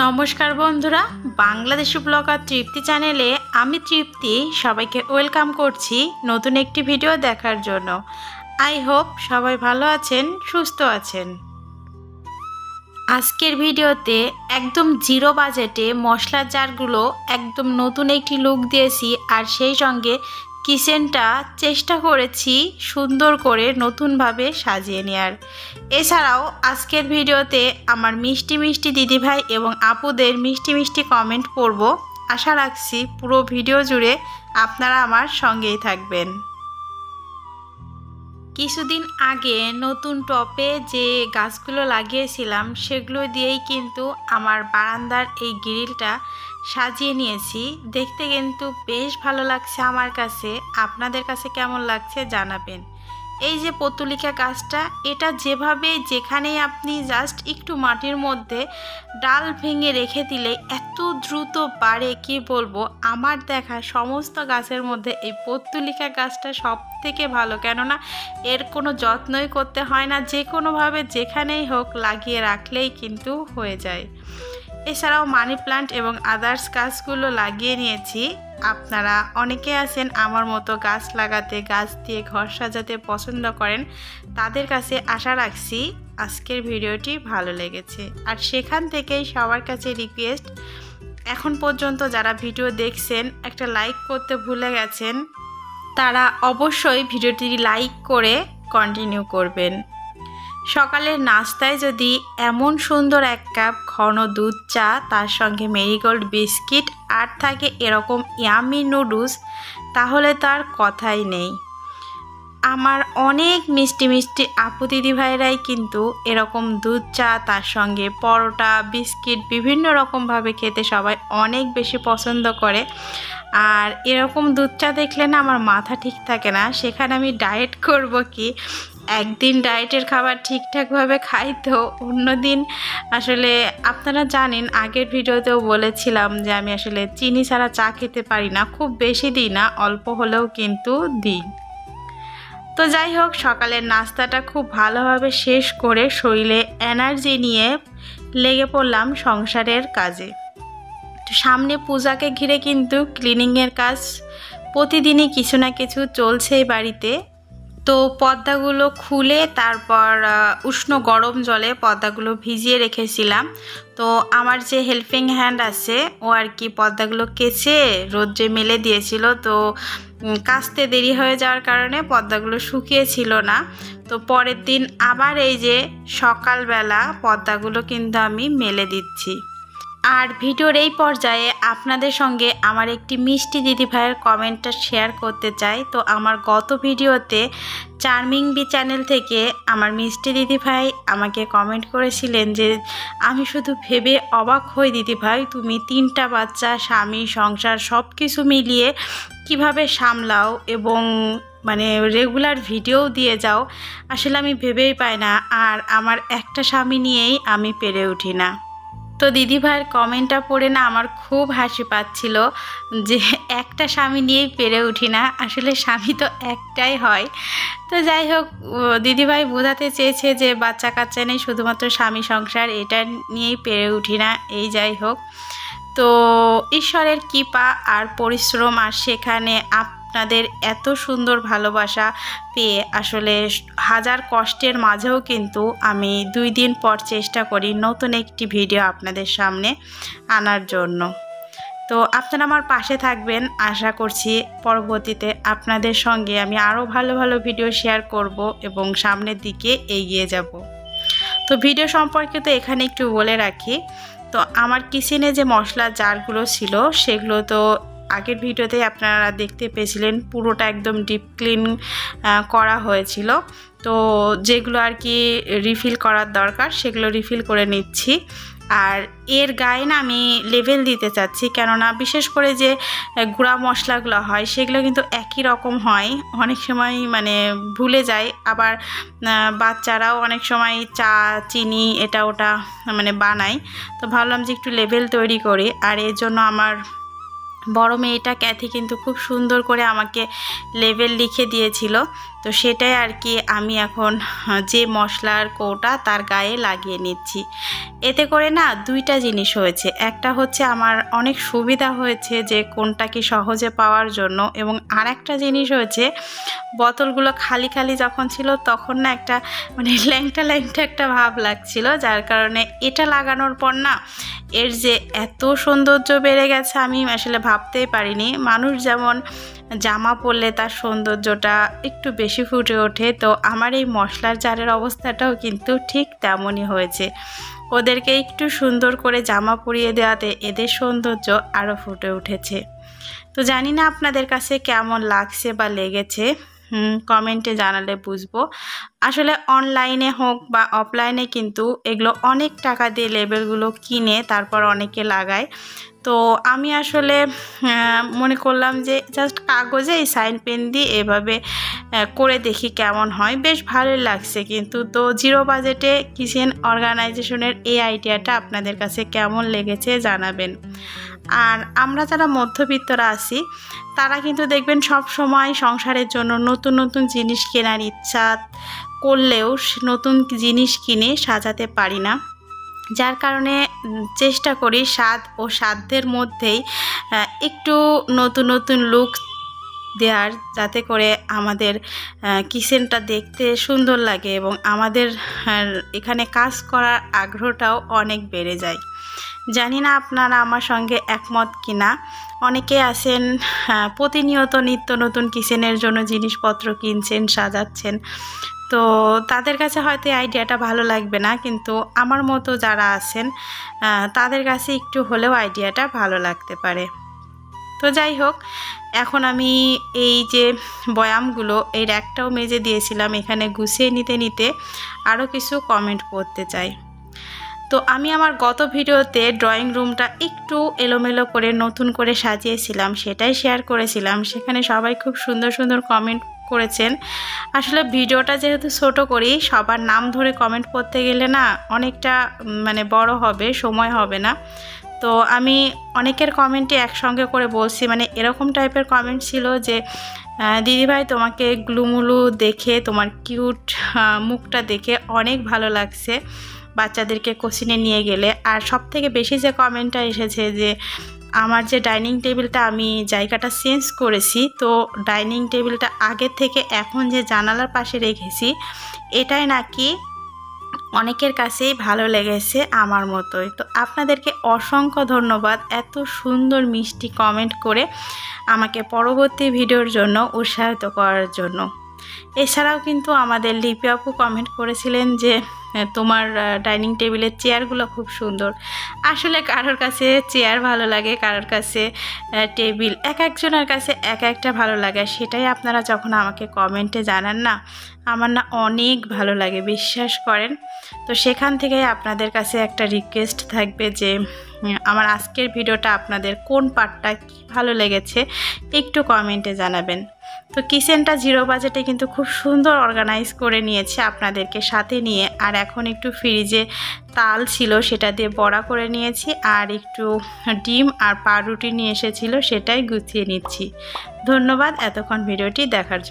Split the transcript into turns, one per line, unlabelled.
নমস্কার বন্ধুরা, বাংলাদেশি ব্লগার তৃপ্তি চ্যানেলে আমি তৃপ্তি সবাইকে ওয়েলকাম করছি নতুন একটি ভিডিও দেখার জন্য। আই হোপ সবাই ভালো আছেন, সুস্থ আছেন। আজকের ভিডিওতে একদম জিরো বাজেটে মশলার জারগুলো একদম নতুন একটি লুক দিয়েছি, আর সেই সঙ্গে কিচেনটা চেষ্টা করেছি সুন্দর করে নতুনভাবে সাজিয়ে নেওয়ার। এছাড়াও আজকের ভিডিওতে আমার মিষ্টি মিষ্টি দিদিভাই এবং আপুদের মিষ্টি মিষ্টি কমেন্ট পড়ব। আশা রাখছি পুরো ভিডিও জুড়ে আপনারা আমার সঙ্গেই থাকবেন। কিছুদিন আগে নতুন টপে যে গাছগুলো লাগিয়েছিলাম সেগুলো দিয়েই কিন্তু আমার বারান্দার এই গ্রিলটা সাজিয়ে নিয়েছি। দেখতে কিন্তু বেশ ভালো লাগছে আমার কাছে। আপনাদের কাছে কেমন লাগছে জানাবেন। এই যে পতুলিকা গাছটা, এটা যেভাবে যেখানেই আপনি জাস্ট একটু মাটির মধ্যে ডাল ভেঙে রেখে দিলে এত দ্রুত বাড়ে, কি বলবো। আমার দেখা সমস্ত গাছের মধ্যে এই পতুলিকা গাছটা সব থেকে ভালো, কেননা এর কোনো যত্নই করতে হয় না, যে কোনোভাবে যেখানেই হোক লাগিয়ে রাখলেই কিন্তু হয়ে যায়। এছাড়াও মানি প্লান্ট এবং আদার্স গাছগুলো লাগিয়ে নিয়েছি। আপনারা অনেকে আছেন আমার মতো গাছ লাগাতে, গাছ দিয়ে ঘর সাজাতে পছন্দ করেন। তাদের কাছে আশা রাখছি আজকের ভিডিওটি ভালো লেগেছে। আর সেখান থেকেই সবার কাছে রিকোয়েস্ট, এখন পর্যন্ত যারা ভিডিও দেখছেন একটা লাইক করতে ভুলে গেছেন, তারা অবশ্যই ভিডিওটি লাইক করে কন্টিনিউ করবেন। সকালের নাস্তায় যদি এমন সুন্দর এক কাপ ঘন দুধ চা, তার সঙ্গে মেরিগোল্ড বিস্কিট আর থাকে এরকম ইয়ামি নুডলস, তাহলে তার কথাই নেই। আমার অনেক মিষ্টি মিষ্টি আপু দিদি ভাইরাই কিন্তু এরকম দুধ চা, তার সঙ্গে পরোটা, বিস্কিট বিভিন্ন রকমভাবে খেতে সবাই অনেক বেশি পছন্দ করে। আর এরকম দুধ চা দেখলে না আমার মাথা ঠিক থাকে না, সেখানে আমি ডায়েট করব কি। একদিন ডায়েটের খাবার ঠিকঠাকভাবে খাই তো অন্যদিন আসলে আপনারা জানেন, আগের ভিডিওতেও বলেছিলাম যে আমি আসলে চিনি ছাড়া চা খেতে পারি না, খুব বেশি দিই না, অল্প হলেও কিন্তু দিই। তো যাই হোক, সকালের নাস্তাটা খুব ভালোভাবে শেষ করে শরীরে এনার্জি নিয়ে লেগে পড়লাম সংসারের কাজে। তো সামনে পূজাকে ঘিরে কিন্তু ক্লিনিংয়ের কাজ প্রতিদিনই কিছু না কিছু চলছেই বাড়িতে। তো পর্দাগুলো খুলে তারপর উষ্ণ গরম জলে পর্দাগুলো ভিজিয়ে রেখেছিলাম। তো আমার যে হেল্পিং হ্যান্ড আছে ও আর কি পর্দাগুলো কেচে রোদ্রে মেলে দিয়েছিল। তো কাচতে দেরি হয়ে যাওয়ার কারণে পর্দাগুলো শুকিয়েছিল না। তো পরের দিন আবার এই যে সকালবেলা পর্দাগুলো কিন্তু আমি মেলে দিচ্ছি। আর ভিডিওর এই পর্যায়ে আপনাদের সঙ্গে আমার একটি মিষ্টি দিদিভাইয়ের কমেন্টটা শেয়ার করতে চাই। তো আমার গত ভিডিওতে চার্মিং বি চ্যানেল থেকে আমার মিষ্টি দিদিভাই আমাকে কমেন্ট করেছিলেন যে আমি শুধু ভেবে অবাক হই দিদিভাই, তুমি 3টা বাচ্চা, স্বামী, সংসার সব কিছু মিলিয়ে কিভাবে সামলাও এবং মানে রেগুলার ভিডিও দিয়ে যাও। আসলে আমি ভেবেই পাই না, আর আমার একটা স্বামী নিয়েই আমি পেরে উঠি না। তো দিদিভাইয়ের কমেন্টটা পড়ে না আমার খুব হাসি পাচ্ছিল যে একটা স্বামী নিয়েই পেরে উঠি না, আসলে স্বামী তো একটাই হয়। তো যাই হোক, দিদিভাই বোঝাতে চেয়েছে যে বাচ্চা কাচ্চা নেই, শুধুমাত্র স্বামী সংসার, এটা নিয়েই পেরে উঠি না। এই যাই হোক, তো ঈশ্বরের কৃপা আর পরিশ্রম, আর সেখানে আপনাদের এত সুন্দর ভালোবাসা পেয়ে আসলে হাজার কষ্টের মাঝেও কিন্তু আমি 2 দিন পর চেষ্টা করি নতুন একটি ভিডিও আপনাদের সামনে আনার জন্য। তো আপনারা আমার পাশে থাকবেন, আশা করছি পরবর্তীতে আপনাদের সঙ্গে আমি আরও ভালো ভালো ভিডিও শেয়ার করব এবং সামনের দিকে এগিয়ে যাব। তো ভিডিও সম্পর্কে তো এখানে একটু বলে রাখি। তো আমার কিচেনে যে মশলার জারগুলো ছিল সেগুলো তো আগের ভিডিওতেই আপনারা দেখতে পেয়েছিলেন, পুরোটা একদম ডিপ ক্লিন করা হয়েছিল। তো যেগুলো আর কি রিফিল করার দরকার সেগুলো রিফিল করে নিচ্ছি। আর এর গায়ে না আমি লেভেল দিতে চাচ্ছি, কেননা বিশেষ করে যে গুঁড়া মশলাগুলো হয় সেগুলো কিন্তু একই রকম হয়, অনেক সময় মানে ভুলে যায়। আবার বাচ্চারাও অনেক সময় চা, চিনি এটা ওটা মানে বানায়। তো ভাবলাম যে একটু লেভেল তৈরি করি, আর এর জন্য আমার বড় মেয়েটা ক্যাথি কিন্তু খুব সুন্দর করে আমাকে লেবেল লিখে দিয়েছিল। তো সেটাই আর কি আমি এখন যে মশলার কৌটা তার গায়ে লাগিয়ে নিচ্ছি। এতে করে না দুইটা জিনিস হয়েছে, একটা হচ্ছে আমার অনেক সুবিধা হয়েছে যে কোনটা কি সহজে পাওয়ার জন্য, এবং আর একটা জিনিস হয়েছে বোতলগুলো খালি খালি যখন ছিল তখন না একটা মানে ল্যাংটা ল্যাংটা একটা ভাব লাগছিল, যার কারণে এটা লাগানোর পর না এর যে এত সৌন্দর্য বেড়ে গেছে আমি আসলে ভাবতেই পারিনি। মানুষ যেমন জামা পরলে তার সৌন্দর্যটা একটু বেশি ফুটে ওঠে, তো আমার এই মশলার জারের অবস্থাটাও কিন্তু ঠিক তেমনই হয়েছে। ওদেরকে একটু সুন্দর করে জামা পরিয়ে দেওয়াতে এদের সৌন্দর্য আরও ফুটে উঠেছে। তো জানি না আপনাদের কাছে কেমন লাগছে বা লেগেছে, কমেন্টে জানালে বুঝবো। আসলে অনলাইনে হোক বা অফলাইনে কিন্তু এগুলো অনেক টাকা দিয়ে লেবেলগুলো কিনে তারপর অনেকে লাগায়। তো আমি আসলে মনে করলাম যে জাস্ট কাগজে এই সাইন পেন দিয়ে এভাবে করে দেখি কেমন হয়, বেশ ভালোই লাগছে কিন্তু। তো জিরো বাজেটে কিচেন অর্গানাইজেশনের এই আইডিয়াটা আপনাদের কাছে কেমন লেগেছে জানাবেন। আর আমরা যারা মধ্যবিত্তরা আছি তারা কিন্তু দেখবেন সব সময় সংসারের জন্য নতুন নতুন জিনিস কেনার ইচ্ছা করলেও নতুন জিনিস কিনে সাজাতে পারি না, যার কারণে চেষ্টা করি স্বাদ ও সাধ্যের মধ্যেই একটু নতুন নতুন লুক দেওয়ার, যাতে করে আমাদের কিচেনটা দেখতে সুন্দর লাগে এবং আমাদের এখানে কাজ করার আগ্রহটাও অনেক বেড়ে যায়। জানি না আপনারা আমার সঙ্গে একমত কিনা। অনেকে আছেন প্রতিনিয়ত নিত্য নতুন কিচেনের জন্য জিনিসপত্র কিনছেন, সাজাচ্ছেন, তো তাদের কাছে হয়তো আইডিয়াটা ভালো লাগবে না, কিন্তু আমার মতো যারা আছেন তাদের কাছে একটু হলেও আইডিয়াটা ভালো লাগতে পারে। তো যাই হোক, এখন আমি এই যে বয়ামগুলো এই র্যাকটাও মেজে দিয়েছিলাম, এখানে গুছিয়ে নিতে নিতে আরও কিছু কমেন্ট পড়তে চাই। তো আমি আমার গত ভিডিওতে ড্রয়িং রুমটা একটু এলোমেলো করে নতুন করে সাজিয়েছিলাম, সেটাই শেয়ার করেছিলাম। সেখানে সবাই খুব সুন্দর সুন্দর কমেন্ট করেছেন। আসলে ভিডিওটা যেহেতু ছোট করি, সবার নাম ধরে কমেন্ট করতে গেলে না অনেকটা মানে বড় হবে, সময় হবে না। তো আমি অনেকের কমেন্টে একসঙ্গে করে বলছি, মানে এরকম টাইপের কমেন্ট ছিল যে দিদিভাই তোমাকে গ্লুমুলু দেখে, তোমার কিউট মুখটা দেখে অনেক ভালো লাগছে বাচ্চাদেরকে কোচিনে নিয়ে গেলে। আর সবথেকে বেশি যে কমেন্টটা এসেছে যে আমার যে ডাইনিং টেবিলটা আমি জায়গাটা চেঞ্জ করেছি, তো ডাইনিং টেবিলটা আগের থেকে এখন যে জানালার পাশে রেখেছি এটাই নাকি অনেকের কাছেই ভালো লেগেছে আমার মতোই। তো আপনাদেরকে অসংখ্য ধন্যবাদ এত সুন্দর মিষ্টি কমেন্ট করে আমাকে পরবর্তী ভিডিওর জন্য উৎসাহিত করার জন্য। এছাড়াও কিন্তু আমাদের লিপি আপু কমেন্ট করেছিলেন যে তোমার ডাইনিং টেবিলের চেয়ারগুলো খুব সুন্দর। আসলে কারোর কাছে চেয়ার ভালো লাগে, কারোর কাছে টেবিল, এক একজনের কাছে এক একটা ভালো লাগে। সেটাই আপনারা যখন আমাকে কমেন্টে জানান না, আমার না অনেক ভালো লাগে, বিশ্বাস করেন। তো সেখান থেকে আপনাদের কাছে একটা রিকোয়েস্ট থাকবে যে আমার আজকের ভিডিওটা আপনাদের কোন পার্টটা কী ভালো লেগেছে একটু কমেন্টে জানাবেন। তো কিচেনটা জিরো বাজেটে কিন্তু খুব সুন্দর অর্গানাইজ করে নিয়েছে আপনাদেরকে সাথে নিয়ে। আর এখন একটু ফ্রিজে তাল ছিল, সেটা দিয়ে বড়া করে নিয়েছি, আর একটু ডিম আর পাউরুটি নিয়ে এসেছিলো, সেটাই গুছিয়ে নিচ্ছি। ধন্যবাদ এতক্ষণ ভিডিওটি দেখার জন্য।